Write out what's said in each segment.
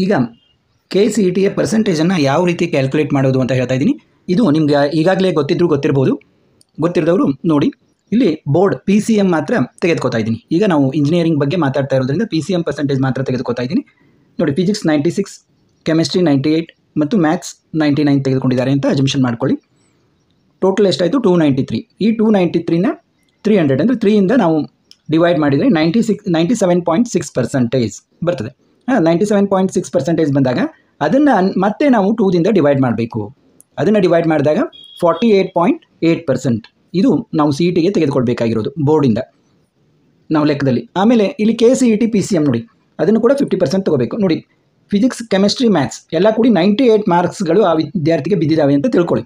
ಈಗ KCETಯ ಪರ್ಸೆಂಟೇಜನ್ನು ಯಾವ ರೀತಿ ಕ್ಯಾಲ್ಕುಲೇಟ್ ಮಾಡೋದು ಅಂತ ಹೇಳ್ತಾ ಇದ್ದೀನಿ. ಇದು ನಿಮಗೆ ಈಗಾಗಲೇ ಗೊತ್ತಿರ್ಬೋದು, ಗೊತ್ತಿರದವರು ನೋಡಿ. ಇಲ್ಲಿ ಬೋರ್ಡ್ PCM ಮಾತ್ರ ತೆಗೆದುಕೊತಾ ಇದ್ದೀನಿ. ಈಗ ನಾವು ಇಂಜಿನಿಯರಿಂಗ್ ಬಗ್ಗೆ ಮಾತಾಡ್ತಾ ಇರೋದ್ರಿಂದ PCM ಪರ್ಸೆಂಟೇಜ್ ಮಾತ್ರ ತೆಗೆದುಕೊತಾ ಇದ್ದೀನಿ. ನೋಡಿ, ಫಿಸಿಕ್ಸ್ 96, ಕೆಮಿಸ್ಟ್ರಿ 98 ಮತ್ತು ಮ್ಯಾಥ್ಸ್ 99 ತೆಗೆದುಕೊಂಡಿದ್ದಾರೆ ಅಂತ ಅಜಂಪ್ಷನ್ ಮಾಡ್ಕೊಳ್ಳಿ. ಟೋಟಲ್ ಎಷ್ಟಾಯಿತು? 293. ಈ 293ನ 300 ಅಂದರೆ 3ಇಂದ ನಾವು ಡಿವೈಡ್ ಮಾಡಿದರೆ 97.6% ಬರ್ತದೆ. 97.6% ಬಂದಾಗ ಅದನ್ನು ಮತ್ತೆ ನಾವು 2ದಿಂದ ಡಿವೈಡ್ ಮಾಡಬೇಕು. ಅದನ್ನು ಡಿವೈಡ್ ಮಾಡಿದಾಗ 48.8% ಇದು ನಾವು CETಗೆ ತೆಗೆದುಕೊಳ್ಬೇಕಾಗಿರೋದು ಬೋರ್ಡಿಂದ ನಾವು ಲೆಕ್ಕದಲ್ಲಿ. ಆಮೇಲೆ ಇಲ್ಲಿ KCET PCM ನೋಡಿ, ಅದನ್ನು ಕೂಡ 50% ತೊಗೋಬೇಕು. ನೋಡಿ, ಫಿಸಿಕ್ಸ್, ಕೆಮಿಸ್ಟ್ರಿ, ಮ್ಯಾಥ್ಸ್ ಎಲ್ಲ ಕೂಡಿ 98 ಮಾರ್ಕ್ಸ್ಗಳು ಆ ವಿದ್ಯಾರ್ಥಿಗೆ ಬಿದ್ದಿದ್ದಾವೆ ಅಂತ ತಿಳ್ಕೊಳ್ಳಿ.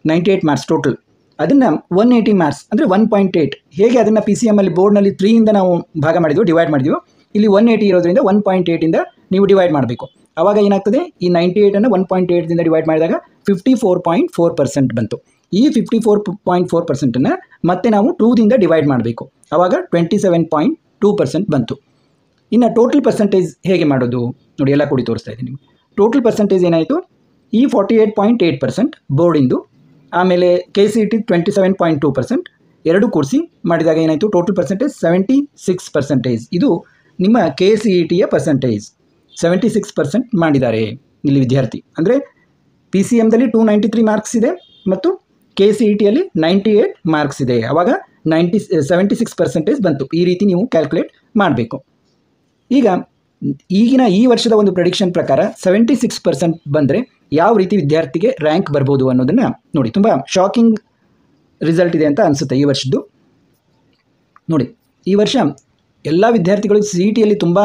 98 ಮಾರ್ಕ್ಸ್ ಟೋಟಲ್. ಅದನ್ನು 180 ಮಾರ್ಕ್ಸ್ ಅಂದರೆ 1.8. ಹೇಗೆ ಅದನ್ನು PCMಲ್ಲಿ ಬೋರ್ಡ್ನಲ್ಲಿ 3ಇಂದ ನಾವು ಭಾಗ ಮಾಡಿದ್ವಿ, ಡಿವೈಡ್ ಮಾಡಿದ್ವಿ, ಇಲ್ಲಿ 180 ಇರೋದ್ರಿಂದ 1.8ಇಂದ ನೀವು ಡಿವೈಡ್ ಮಾಡಬೇಕು. ಆವಾಗ ಏನಾಗ್ತದೆ? ಈ 98ಅನ್ನು 1.8ದಿಂದ ಡಿವೈಡ್ ಮಾಡಿದಾಗ 54.4% ಬಂತು. ಈ 54.4%ನ್ನು ಮತ್ತೆ ನಾವು 2ದಿಂದ ಡಿವೈಡ್ ಮಾಡಬೇಕು. ಆವಾಗ 27.2% ಬಂತು. ಇನ್ನು ಟೋಟಲ್ ಪರ್ಸೆಂಟೇಜ್ ಹೇಗೆ ಮಾಡೋದು ನೋಡಿ, ಎಲ್ಲ ಕೂಡಿ ತೋರಿಸ್ತಾ ಇದ್ದೀನಿ ನಿಮಗೆ. ಟೋಟಲ್ ಪರ್ಸೆಂಟೇಜ್ ಏನಾಯಿತು? ಈ 48.8% ಬೋರ್ಡಿಂದು, ಆಮೇಲೆ KCET 27.2%, ಎರಡು ಕೂಡಿಸಿ ಮಾಡಿದಾಗ ಏನಾಯಿತು? Total percentage 76%. ಇದು ನಿಮ್ಮ KCETಯ ಪರ್ಸೆಂಟೇಜ್. 76% ಮಾಡಿದ್ದಾರೆ ಇಲ್ಲಿ ವಿದ್ಯಾರ್ಥಿ. ಅಂದರೆ PCMದಲ್ಲಿ 293 ಮಾರ್ಕ್ಸ್ ಇದೆ ಮತ್ತು KCETಯಲ್ಲಿ 98 ಮಾರ್ಕ್ಸ್ ಇದೆ. ಆವಾಗ 76% ಬಂತು. ಈ ರೀತಿ ನೀವು ಕ್ಯಾಲ್ಕುಲೇಟ್ ಮಾಡಬೇಕು. ಈಗಿನ ಈ ವರ್ಷದ ಒಂದು ಪ್ರೆಡಿಕ್ಷನ್ ಪ್ರಕಾರ 76% ಬಂದರೆ ಯಾವ ರೀತಿ ವಿದ್ಯಾರ್ಥಿಗೆ ರ್ಯಾಂಕ್ ಬರ್ಬೋದು ಅನ್ನೋದನ್ನು ನೋಡಿ. ತುಂಬ ಶಾಕಿಂಗ್ ರಿಸಲ್ಟ್ ಇದೆ ಅಂತ ಅನಿಸುತ್ತೆ ಈ ವರ್ಷದ್ದು. ನೋಡಿ, ಈ ವರ್ಷ ಎಲ್ಲ ವಿದ್ಯಾರ್ಥಿಗಳು CETಯಲ್ಲಿ ತುಂಬ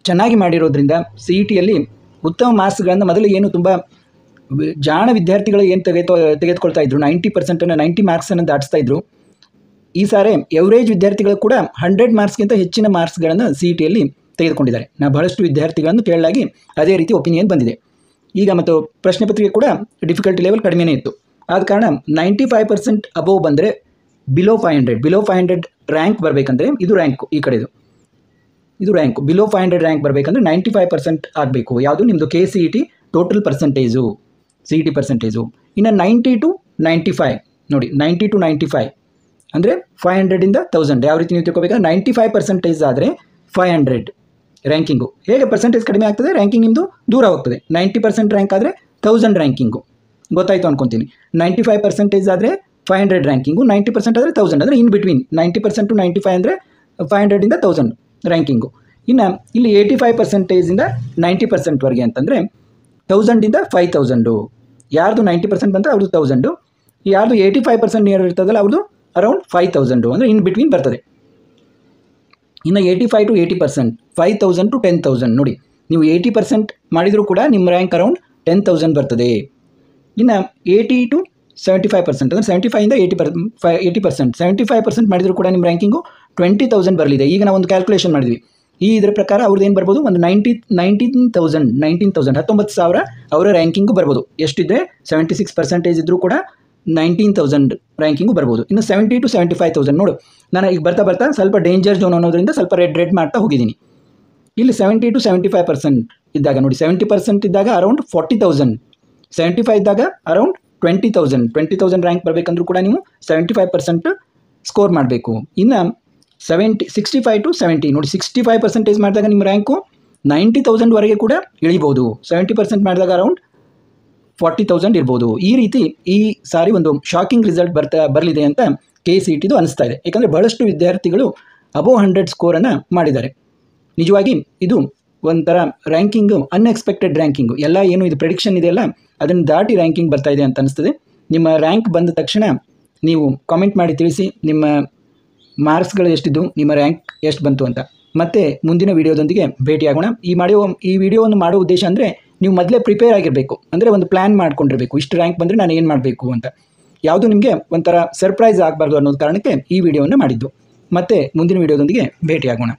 ಚೆನ್ನಾಗಿ ಮಾಡಿರೋದ್ರಿಂದ CETಯಲ್ಲಿ ಉತ್ತಮ ಮಾರ್ಕ್ಸ್ಗಳನ್ನು ಮೊದಲು ಏನು ತುಂಬ ಜಾಣ ವಿದ್ಯಾರ್ಥಿಗಳು ಏನು ತೆಗೆದುಕೊಳ್ತಾ ಇದ್ರು, 90%, 90 ಮಾರ್ಕ್ಸನ್ನು ದಾಟಿಸ್ತಾ ಇದ್ರು. ಈ ಸಾರಿ ಎವರೇಜ್ ವಿದ್ಯಾರ್ಥಿಗಳು ಕೂಡ 100 ಮಾರ್ಕ್ಸ್ಗಿಂತ ಹೆಚ್ಚಿನ ಮಾರ್ಕ್ಸ್ಗಳನ್ನು CETಯಲ್ಲಿ ತೆಗೆದುಕೊಂಡಿದ್ದಾರೆ. ಬಹಳಷ್ಟು ವಿದ್ಯಾರ್ಥಿಗಳನ್ನು ಕೇಳಲಾಗಿ ಅದೇ ರೀತಿ ಒಪಿನಿಯನ್ ಬಂದಿದೆ. ಈಗ ಮತ್ತು ಪ್ರಶ್ನೆ ಪತ್ರಿಕೆ ಕೂಡ ಡಿಫಿಕಲ್ಟಿ ಲೆವೆಲ್ ಕಡಿಮೆನೇ ಇತ್ತು. ಆದ ಕಾರಣ 95% ಅಬೋವ್ ಬಂದರೆ ಬಿಲೋ 500 ರ್ಯಾಂಕ್ ಬರಬೇಕಂದ್ರೆ ಇದು ರ್ಯಾಂಕು, ಈ ಕಡೆದು ಇದು ರ್ಯಾಂಕು. ಬಿಲೋ 500 ರ್ಯಾಂಕ್ ಬರಬೇಕಂದ್ರೆ 95% ಆಗಬೇಕು. ಯಾವುದು? ನಿಮ್ಮದು KCET total percentage, CET percentage. ಇನ್ನು 90 to 95 ನೋಡಿ, 90 to 95 ಅಂದರೆ 500ಇಂದ 1000. ಯಾವ ರೀತಿ ನೀವು ತಿಳ್ಕೊಬೇಕಾದ್ರೆ 95% ಆದರೆ 500 ರ್ಯಾಂಕಿಂಗು. ಹೇಗೆ ಪರ್ಸೆಂಟೇಜ್ ಕಡಿಮೆ ಆಗ್ತದೆ, ರ್ಯಾಂಕಿಂಗ್ ನಿಮ್ಮದು ದೂರ ಹೋಗ್ತದೆ. 90% ರ್ಯಾಂಕ್ ಆದರೆ 1000 ರ್ಯಾಂಕಿಂಗು. ಗೊತ್ತಾಯಿತು ಅಂದ್ಕೊತೀನಿ. 95% ಆದರೆ 500 ರ್ಯಾಂಕಿಂಗು, 90% ಆದರೆ 1000. ಅಂದರೆ ಇನ್ ಬಿಟ್ವೀನ್ 90% to 95 ಅಂದರೆ 500ಇಂದ 1000 ರ್ಯಾಂಕಿಂಗು. ಇನ್ನು ಇಲ್ಲಿ 85%ಇಂದ 90%ವರೆಗೆ ಅಂತಂದರೆ 1000ಇಂದ 5000. ಯಾರ್ದು 90% ಬಂದರೆ ಅವ್ರದ್ದು 1000, ಯಾರ್ದು 85% ನಿಯರ್ ಇರ್ತದಲ್ಲ ಅವ್ರದ್ದು ಅರೌಂಡ್ 5000. ಅಂದರೆ ಇನ್ ಬಿಟ್ವೀನ್ ಬರ್ತದೆ. ಇನ್ನು 85 to 80%, 5000 to 10,000. ನೋಡಿ, ನೀವು 80% ಮಾಡಿದರೂ ಕೂಡ ನಿಮ್ಮ ರ್ಯಾಂಕ್ ಅರೌಂಡ್ 10,000 ಬರ್ತದೆ. ಇನ್ನು 80 to 75% ಅಂದರೆ 75ಇಂದ 80%, 75% ಮಾಡಿದರೂ ಕೂಡ ನಿಮ್ಮ ರ್ಯಾಂಕಿಂಗು 20,000 ಬರಲಿದೆ. ಈಗ ನಾವು ಒಂದು ಕ್ಯಾಲ್ಕುಲೇಷನ್ ಮಾಡಿದ್ವಿ. ಇದರ ಪ್ರಕಾರ ಅವ್ರದ್ದು ಏನು ಬರ್ಬೋದು? ಒಂದು 19,000 ಅವರ ರ್ಯಾಂಕಿಂಗು ಬರ್ಬೋದು. ಎಷ್ಟಿದ್ರೆ 76% ಇದ್ದರೂ ಕೂಡ 19,000 ರ್ಯಾಂಕಿಂಗು ಬರ್ಬೋದು. ಇನ್ನು 70 to 75,000 ನೋಡು, ನಾನು ಈಗ ಬರ್ತಾ ಸ್ವಲ್ಪ ಡೇಂಜರ್ ಝೋನ್ ಅನ್ನೋದ್ರಿಂದ ಸ್ವಲ್ಪ ರೆಡ್ ಮಾಡ್ತಾ ಹೋಗಿದ್ದೀನಿ. ಇಲ್ಲಿ 70 to 75% ಇದ್ದಾಗ ನೋಡಿ, 70% ಇದ್ದಾಗ ಅರೌಂಡ್ 40,000, 75 ಇದ್ದಾಗ ಅರೌಂಡ್ 20,000 ರ್ಯಾಂಕ್ ಬರಬೇಕಂದ್ರೂ ಕೂಡ ನೀವು 75% ಸ್ಕೋರ್ ಮಾಡಬೇಕು. ಇನ್ನು 65 to 70 ನೋಡಿ, 65% ಮಾಡಿದಾಗ ನಿಮ್ಮ ರ್ಯಾಂಕು 90,000ವರೆಗೆ ಕೂಡ ಇಳಿಬೋದು. 70% ಮಾಡಿದಾಗ ಅರೌಂಡ್ 40,000 ಇರ್ಬೋದು. ಈ ರೀತಿ ಈ ಸಾರಿ ಒಂದು ಶಾಕಿಂಗ್ ರಿಸಲ್ಟ್ ಬರಲಿದೆ ಅಂತ KCETದು ಅನಿಸ್ತಾ ಇದೆ. ಯಾಕಂದರೆ ಬಹಳಷ್ಟು ವಿದ್ಯಾರ್ಥಿಗಳು ಅಬೋವ್ 100 ಸ್ಕೋರನ್ನು ಮಾಡಿದ್ದಾರೆ. ನಿಜವಾಗಿ ಇದು ಒಂಥರ ರ್ಯಾಂಕಿಂಗು, ಅನ್ಎಕ್ಸ್ಪೆಕ್ಟೆಡ್ ರ್ಯಾಂಕಿಂಗು. ಎಲ್ಲ ಏನು ಇದು ಪ್ರೆಡಿಕ್ಷನ್ ಇದೆಯಲ್ಲ, ಅದನ್ನು ದಾಟಿ ರ್ಯಾಂಕಿಂಗ್ ಬರ್ತಾ ಇದೆ ಅಂತ ಅನಿಸ್ತದೆ. ನಿಮ್ಮ ರ್ಯಾಂಕ್ ಬಂದ ತಕ್ಷಣ ನೀವು ಕಾಮೆಂಟ್ ಮಾಡಿ ತಿಳಿಸಿ ನಿಮ್ಮ ಮಾರ್ಕ್ಸ್ಗಳು ಎಷ್ಟಿದ್ದು, ನಿಮ್ಮ ರ್ಯಾಂಕ್ ಎಷ್ಟು ಬಂತು ಅಂತ. ಮತ್ತೆ ಮುಂದಿನ ವಿಡಿಯೋದೊಂದಿಗೆ ಭೇಟಿಯಾಗೋಣ. ಈ ವಿಡಿಯೋವನ್ನು ಮಾಡೋ ಉದ್ದೇಶ ಅಂದರೆ ನೀವು ಮೊದಲೇ ಪ್ರಿಪೇರ್ ಆಗಿರಬೇಕು. ಅಂದರೆ ಒಂದು ಪ್ಲ್ಯಾನ್ ಮಾಡ್ಕೊಂಡಿರಬೇಕು, ಇಷ್ಟು ರ್ಯಾಂಕ್ ಬಂದರೆ ನಾನು ಏನು ಮಾಡಬೇಕು ಅಂತ. ಯಾವುದು ನಿಮಗೆ ಒಂಥರ ಸರ್ಪ್ರೈಸ್ ಆಗಬಾರ್ದು ಅನ್ನೋದು ಕಾರಣಕ್ಕೆ ಈ ವಿಡಿಯೋವನ್ನು ಮಾಡಿದ್ದು. ಮತ್ತೆ ಮುಂದಿನ ವಿಡಿಯೋದೊಂದಿಗೆ ಭೇಟಿಯಾಗೋಣ.